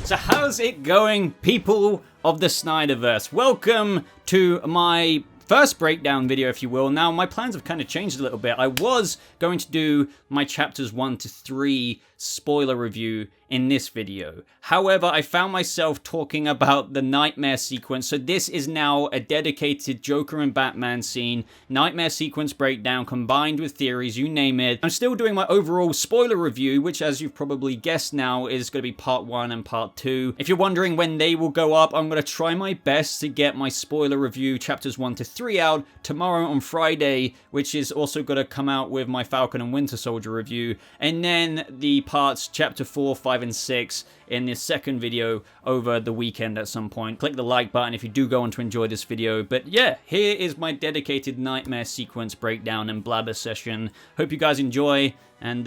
So how's it going, people of the Snyderverse? Welcome to my first breakdown video, if you will. Now, my plans have kind of changed a little bit. I was going to do my chapters 1 to 3 spoiler review in this video. However, I found myself talking about the nightmare sequence, so this is now a dedicated Joker and Batman scene, nightmare sequence breakdown combined with theories, you name it. I'm still doing my overall spoiler review, which, as you've probably guessed now, is going to be part 1 and part 2. If you're wondering when they will go up, I'm going to try my best to get my spoiler review chapters 1 to 3 out tomorrow on Friday, which is also going to come out with my Falcon and Winter Soldier review, and then the parts chapter 4, 5, and 6 in this second video over the weekend at some point. Click the like button if you do go on to enjoy this video. But yeah, here is my dedicated nightmare sequence breakdown and blabber session. Hope you guys enjoy, and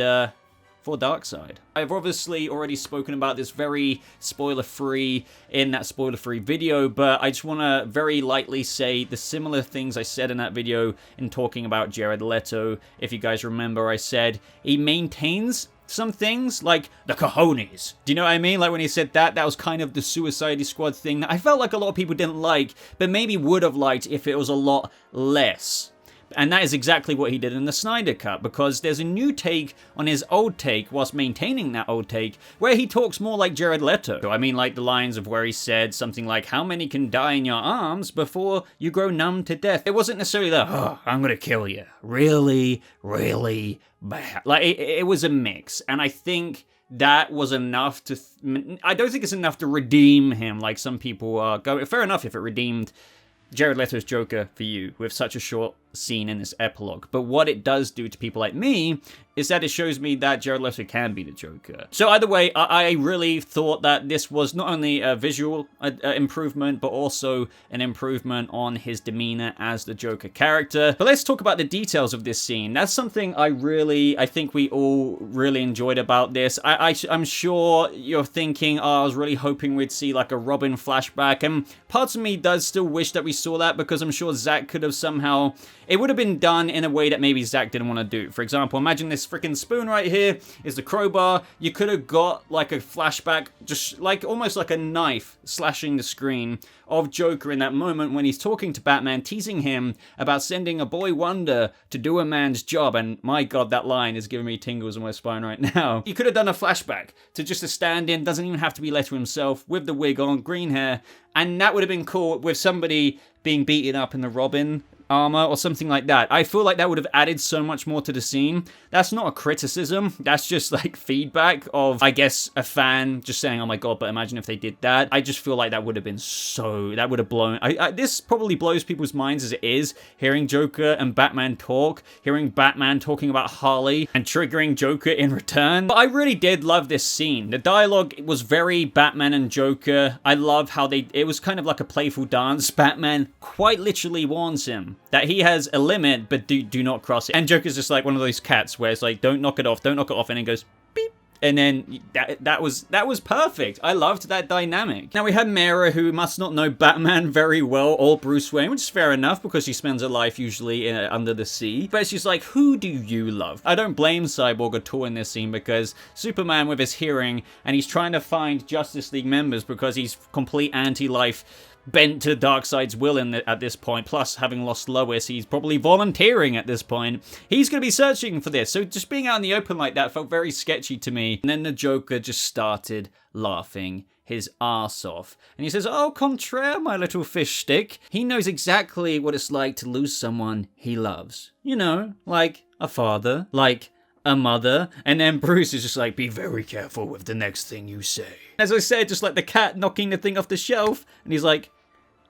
for Darkseid. I've obviously already spoken about this very spoiler-free in that spoiler-free video, but I just want to very lightly say the similar things I said in that video in talking about Jared Leto. If you guys remember, I said he maintains some things like the cojones. Do you know what I mean? Like when he said that was kind of the Suicide Squad thing that I felt like a lot of people didn't like, but maybe would have liked if it was a lot less. And that is exactly what he did in the Snyder Cut, because there's a new take on his old take whilst maintaining that old take, where he talks more like Jared Leto. I mean, like the lines of where he said something like, how many can die in your arms before you grow numb to death? It wasn't necessarily the, oh, I'm gonna kill you. Really, really bad. Like, it was a mix, and I think that was enough to... I don't think it's enough to redeem him like some people are going... Fair enough if it redeemed Jared Leto's Joker for you with such a short scene in this epilogue. But what it does do to people like me is that it shows me that Jared Leto can be the Joker. So either way, I really thought that this was not only a visual improvement, but also an improvement on his demeanor as the Joker character. But let's talk about the details of this scene. That's something I think we all really enjoyed about this. I'm sure you're thinking, oh, I was really hoping we'd see like a Robin flashback, and parts of me does still wish that we saw that, because I'm sure Zack could have somehow... It would have been done in a way that maybe Zack didn't want to do. For example, imagine this freaking spoon right here is the crowbar. You could have got like a flashback, just like almost like a knife slashing the screen of Joker in that moment when he's talking to Batman, teasing him about sending a boy wonder to do a man's job. And my God, that line is giving me tingles in my spine right now. You could have done a flashback to just a stand-in, doesn't even have to be Leto himself, with the wig on, green hair, and that would have been cool with somebody being beaten up in the Robin armor or something like that. I feel like that would have added so much more to the scene. That's not a criticism. That's just like feedback of, I guess, a fan just saying, oh my God, but imagine if they did that. I just feel like that would have been so... That would have blown... this probably blows people's minds as it is, hearing Joker and Batman talk, hearing Batman talking about Harley and triggering Joker in return. But I really did love this scene. The dialogue was very Batman and Joker. I love how it was kind of like a playful dance. Batman quite literally warns him that he has a limit, but do not cross it. And Joker's just like one of those cats where it's like, don't knock it off, and then it goes beep. And then that was perfect. I loved that dynamic. Now we had Mara, who must not know Batman very well, or Bruce Wayne, which is fair enough because she spends her life usually under the sea. But she's like, who do you love? I don't blame Cyborg at all in this scene, because Superman with his hearing, and he's trying to find Justice League members because he's complete anti-life, bent to Darkseid's will at this point, plus having lost Lois, he's probably volunteering at this point. He's going to be searching for this, so just being out in the open like that felt very sketchy to me. And then the Joker just started laughing his arse off. And he says, oh, contraire, my little fish stick. He knows exactly what it's like to lose someone he loves. You know, like a father, like a mother. And then Bruce is just like, be very careful with the next thing you say. As I said, just like the cat knocking the thing off the shelf, and he's like,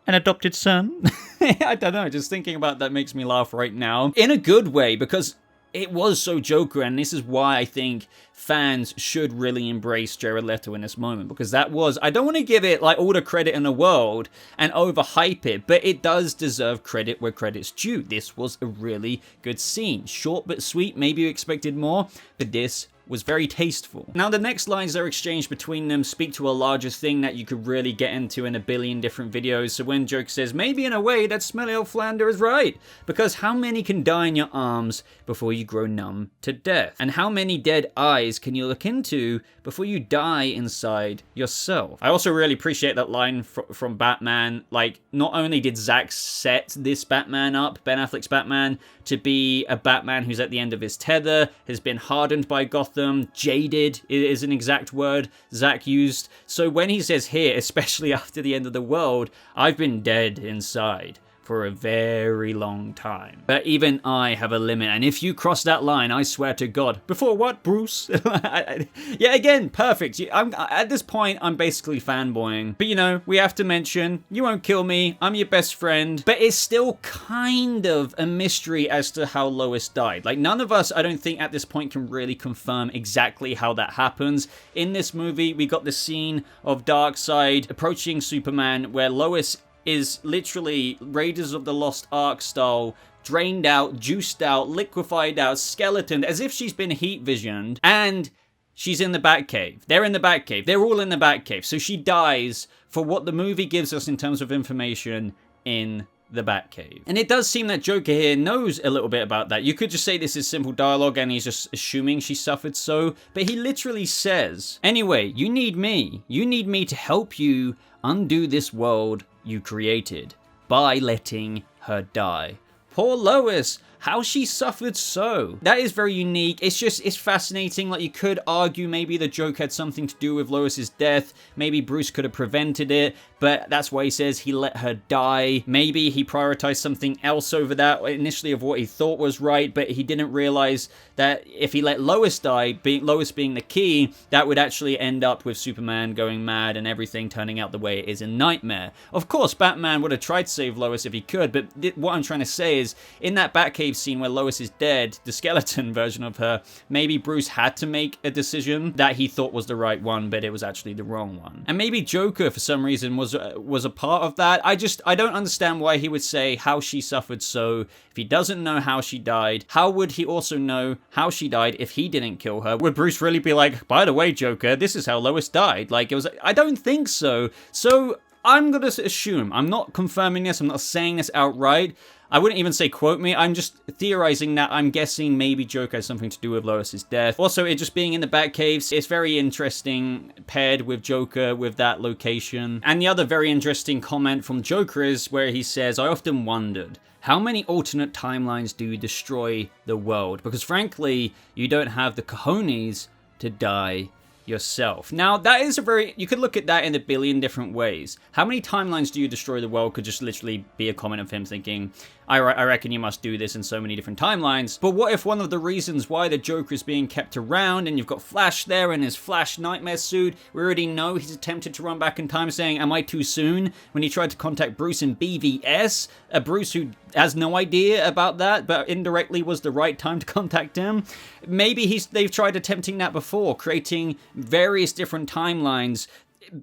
an adopted son? I don't know, just thinking about that makes me laugh right now. In a good way, because it was so Joker, and this is why I think fans should really embrace Jared Leto in this moment, because that was, I don't want to give it like all the credit in the world and overhype it, but it does deserve credit where credit's due. This was a really good scene. Short but sweet, maybe you expected more, but this was very tasteful. Now, the next lines that are exchanged between them speak to a larger thing that you could really get into in a billion different videos. So when Joker says, maybe in a way that Smelly Old Flander is right, because how many can die in your arms before you grow numb to death? And how many dead eyes can you look into before you die inside yourself? I also really appreciate that line from Batman. Like, not only did Zack set this Batman up, Ben Affleck's Batman, to be a Batman who's at the end of his tether, has been hardened by Gotham, jaded is an exact word Zack used. So when he says here, especially after the end of the world, I've been dead inside for a very long time. But even I have a limit, and if you cross that line, I swear to God. Before what, Bruce? Yeah, again, perfect. At this point, I'm basically fanboying. But you know, we have to mention, you won't kill me, I'm your best friend. But it's still kind of a mystery as to how Lois died. Like, none of us, I don't think, at this point can really confirm exactly how that happens. In this movie, we got the scene of Darkseid approaching Superman, where Lois is literally Raiders of the Lost Ark style, drained out, juiced out, liquefied out, skeletoned, as if she's been heat visioned, and she's in the Batcave. They're in the Batcave. They're all in the Batcave. So she dies for what the movie gives us in terms of information in the Batcave. And it does seem that Joker here knows a little bit about that. You could just say this is simple dialogue and he's just assuming she suffered so, but he literally says, anyway, you need me. You need me to help you undo this world you created by letting her die. Poor Lois, how she suffered so. That is very unique. It's fascinating. Like, you could argue maybe the joke had something to do with Lois's death. Maybe Bruce could have prevented it, but that's why he says he let her die. Maybe he prioritized something else over that initially of what he thought was right, but he didn't realize that if he let Lois die, Lois being the key, that would actually end up with Superman going mad and everything turning out the way it is in Nightmare. Of course, Batman would have tried to save Lois if he could, but what I'm trying to say is, in that Batcave scene where Lois is dead, the skeleton version of her, maybe Bruce had to make a decision that he thought was the right one, but it was actually the wrong one. And maybe Joker, for some reason, was a part of that. I don't understand why he would say how she suffered so. If he doesn't know how she died, how would he also know how she died if he didn't kill her? Would Bruce really be like, by the way, Joker, this is how Lois died? Like, it was, I don't think so. So I'm gonna assume, I'm not confirming this, I'm not saying this outright, I wouldn't even say quote me, I'm just theorizing that I'm guessing maybe Joker has something to do with Lois's death. Also, it just being in the Batcaves, it's very interesting paired with Joker with that location. And the other very interesting comment from Joker is where he says, I often wondered, how many alternate timelines do you destroy the world? Because frankly, you don't have the cojones to die yourself. Now, that is you could look at that in a billion different ways. How many timelines do you destroy the world could just literally be a comment of him thinking, I reckon you must do this in so many different timelines. But what if one of the reasons why the Joker is being kept around, and you've got Flash there in his Flash nightmare suit, we already know he's attempted to run back in time saying, am I too soon? When he tried to contact Bruce in BVS, a Bruce who has no idea about that, but indirectly was the right time to contact him. Maybe they've tried attempting that before, creating various different timelines.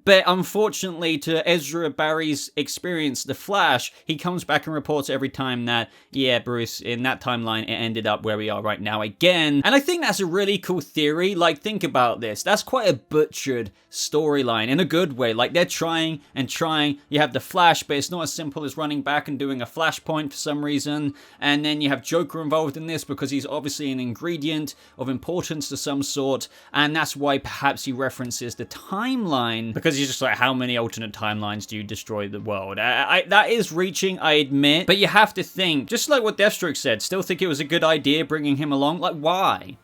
But unfortunately, to Ezra Barry's experience, The Flash, he comes back and reports every time that, yeah, Bruce, in that timeline, it ended up where we are right now again. And I think that's a really cool theory. Like, think about this. That's quite a butchered storyline in a good way. Like, they're trying and trying. You have The Flash, but it's not as simple as running back and doing a flashpoint for some reason. And then you have Joker involved in this because he's obviously an ingredient of importance to some sort. And that's why perhaps he references the timeline, because he's just like, how many alternate timelines do you destroy the world? That is reaching, I admit, but you have to think, just like what Deathstroke said, still think it was a good idea bringing him along? Like, why?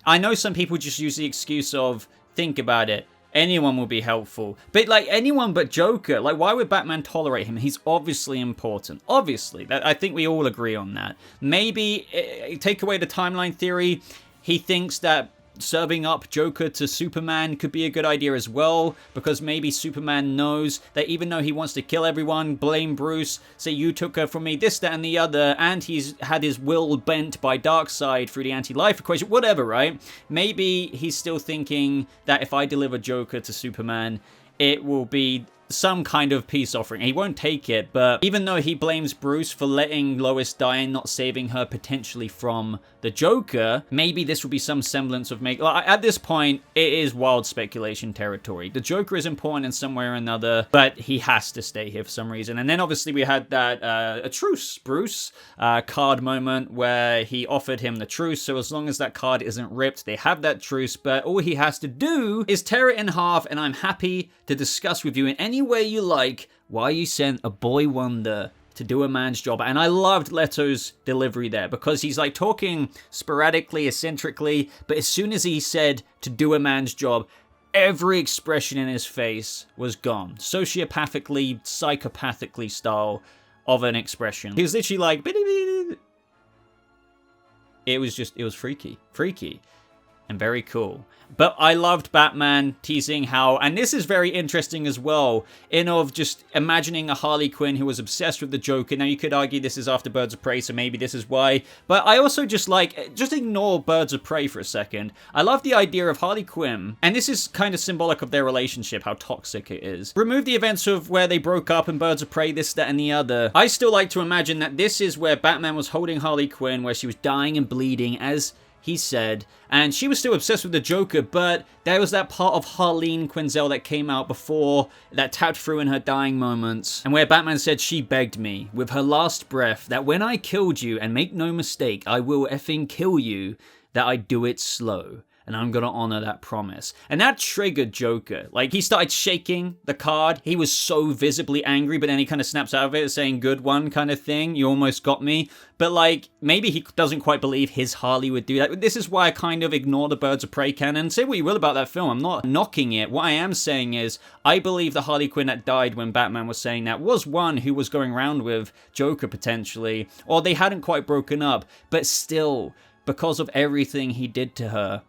I know some people just use the excuse of, think about it, anyone will be helpful. But like, anyone but Joker, like, why would Batman tolerate him? He's obviously important. Obviously. I think we all agree on that. Maybe, take away the timeline theory, he thinks that serving up Joker to Superman could be a good idea as well, because maybe Superman knows that even though he wants to kill everyone, blame Bruce, say you took her from me, this, that, and the other, and he's had his will bent by Darkseid through the anti-life equation, whatever, right? Maybe he's still thinking that if I deliver Joker to Superman, it will be some kind of peace offering. He won't take it, but even though he blames Bruce for letting Lois die and not saving her potentially from the Joker, maybe this will be some semblance of at this point, it is wild speculation territory. The Joker is important in some way or another, but he has to stay here for some reason. And then obviously we had that a truce, Bruce card moment where he offered him the truce. So as long as that card isn't ripped, they have that truce, but all he has to do is tear it in half, and I'm happy to discuss with you in any way you like why you sent a boy wonder to do a man's job. And I loved Leto's delivery there, because he's like talking sporadically, eccentrically, but as soon as he said to do a man's job, every expression in his face was gone. Sociopathically, psychopathically style of an expression. He was literally like, it was freaky, and very cool. But I loved Batman teasing how, and this is very interesting as well, in of just imagining a Harley Quinn who was obsessed with the Joker. Now you could argue this is after Birds of Prey, so maybe this is why. But I also just ignore Birds of Prey for a second. I love the idea of Harley Quinn, and this is kind of symbolic of their relationship, how toxic it is. Remove the events of where they broke up in Birds of Prey, this, that, and the other. I still like to imagine that this is where Batman was holding Harley Quinn, where she was dying and bleeding, as he said, and she was still obsessed with the Joker, but there was that part of Harleen Quinzel that came out before that tapped through in her dying moments, and where Batman said she begged me with her last breath that when I killed you, and make no mistake, I will effing kill you, that I do it slow. And I'm gonna honor that promise. And that triggered Joker. Like, he started shaking the card. He was so visibly angry, but then he kind of snaps out of it saying, good one kind of thing. You almost got me. But like, maybe he doesn't quite believe his Harley would do that. This is why I kind of ignore the Birds of Prey canon. Say what you will about that film. I'm not knocking it. What I am saying is, I believe the Harley Quinn that died when Batman was saying that was one who was going around with Joker potentially. Or they hadn't quite broken up. But still, because of everything he did to her,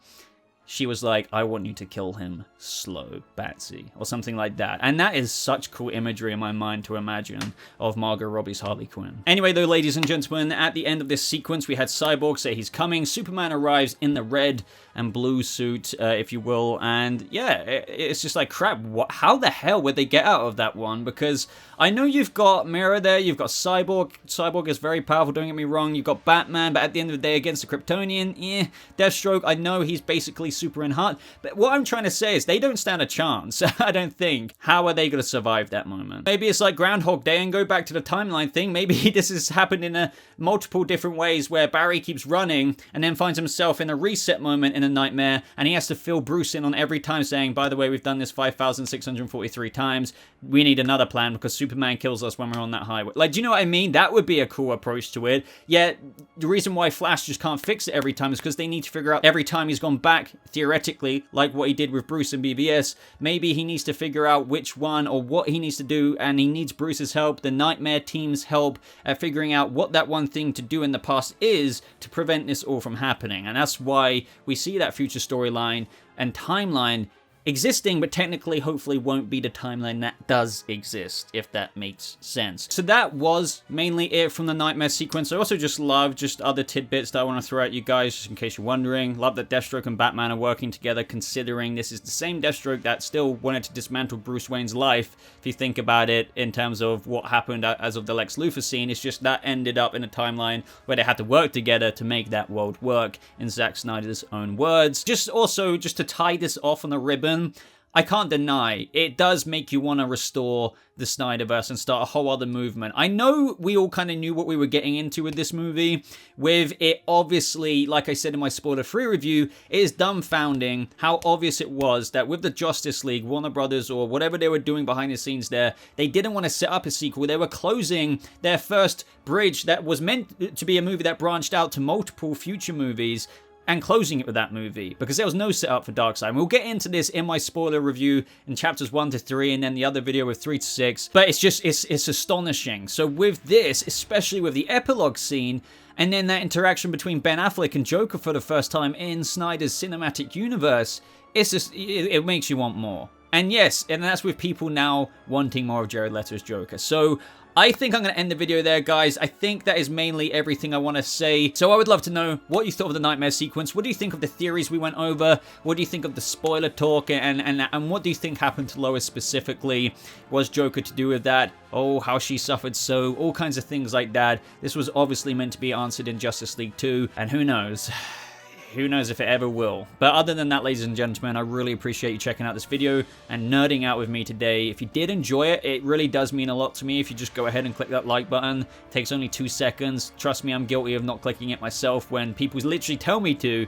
she was like, I want you to kill him slow, Batsy, or something like that. And that is such cool imagery in my mind to imagine of Margot Robbie's Harley Quinn. Anyway, though, ladies and gentlemen, at the end of this sequence, we had Cyborg say he's coming. Superman arrives in the red and blue suit, if you will. And yeah, it's just like, crap, how the hell would they get out of that one? Because I know you've got Mira there, you've got Cyborg. Cyborg is very powerful, don't get me wrong. You've got Batman, but at the end of the day, against the Kryptonian, Deathstroke, I know he's basically super in heart. But what I'm trying to say is they don't stand a chance, I don't think. How are they going to survive that moment? Maybe it's like Groundhog Day and go back to the timeline thing. Maybe this has happened in multiple different ways where Barry keeps running and then finds himself in a reset moment in a nightmare, and he has to fill Bruce in on every time saying, by the way, we've done this 5,643 times. We need another plan because Superman kills us when we're on that highway. Like, do you know what I mean? That would be a cool approach to it. Yet, the reason why Flash just can't fix it every time is because they need to figure out every time he's gone back, theoretically, like what he did with Bruce and BVS, maybe he needs to figure out which one or what he needs to do, and he needs Bruce's help, the Nightmare team's help at figuring out what that one thing to do in the past is to prevent this all from happening. And that's why we see that future storyline and timeline existing, but technically hopefully won't be the timeline that does exist, if that makes sense. So that was mainly it from the Nightmare sequence. I also just love just other tidbits that I want to throw at you guys, just in case you're wondering. Love that Deathstroke and Batman are working together, considering this is the same Deathstroke that still wanted to dismantle Bruce Wayne's life, if you think about it, in terms of what happened as of the Lex Luthor scene. It's just that ended up in a timeline where they had to work together to make that world work, in Zack Snyder's own words. Just to tie this off on a ribbon, I can't deny, it does make you want to restore the Snyderverse and start a whole other movement. I know we all kind of knew what we were getting into with this movie, with it obviously, like I said in my spoiler-free review, it is dumbfounding how obvious it was that with the Justice League, Warner Brothers, or whatever they were doing behind the scenes there, they didn't want to set up a sequel. They were closing their first bridge that was meant to be a movie that branched out to multiple future movies, and closing it with that movie, because there was no setup for Darkseid. And we'll get into this in my spoiler review in chapters 1 to 3, and then the other video with 3 to 6. But it's astonishing. So with this, especially with the epilogue scene, and then that interaction between Ben Affleck and Joker for the first time in Snyder's cinematic universe, it's just, it makes you want more. And yes, and that's with people now wanting more of Jared Leto's Joker. So I think I'm going to end the video there, guys. I think that is mainly everything I want to say. So I would love to know what you thought of the nightmare sequence. What do you think of the theories we went over? What do you think of the spoiler talk? And what do you think happened to Lois specifically? Was Joker to do with that? Oh, how she suffered so. All kinds of things like that. This was obviously meant to be answered in Justice League 2. And who knows? Who knows if it ever will. But other than that, ladies and gentlemen, I really appreciate you checking out this video and nerding out with me today. If you did enjoy it, it really does mean a lot to me if you just go ahead and click that like button. It takes only 2 seconds. Trust me, I'm guilty of not clicking it myself when people literally tell me to.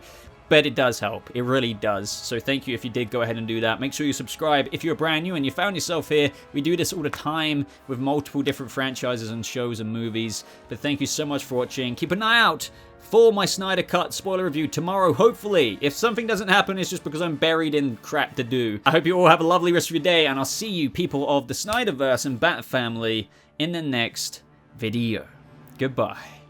But it does help. It really does. So thank you if you did go ahead and do that. Make sure you subscribe if you're brand new and you found yourself here. We do this all the time with multiple different franchises and shows and movies. But thank you so much for watching. Keep an eye out for my Snyder Cut spoiler review tomorrow, hopefully. If something doesn't happen, it's just because I'm buried in crap to do. I hope you all have a lovely rest of your day, and I'll see you, people of the Snyderverse and Bat family, in the next video. Goodbye.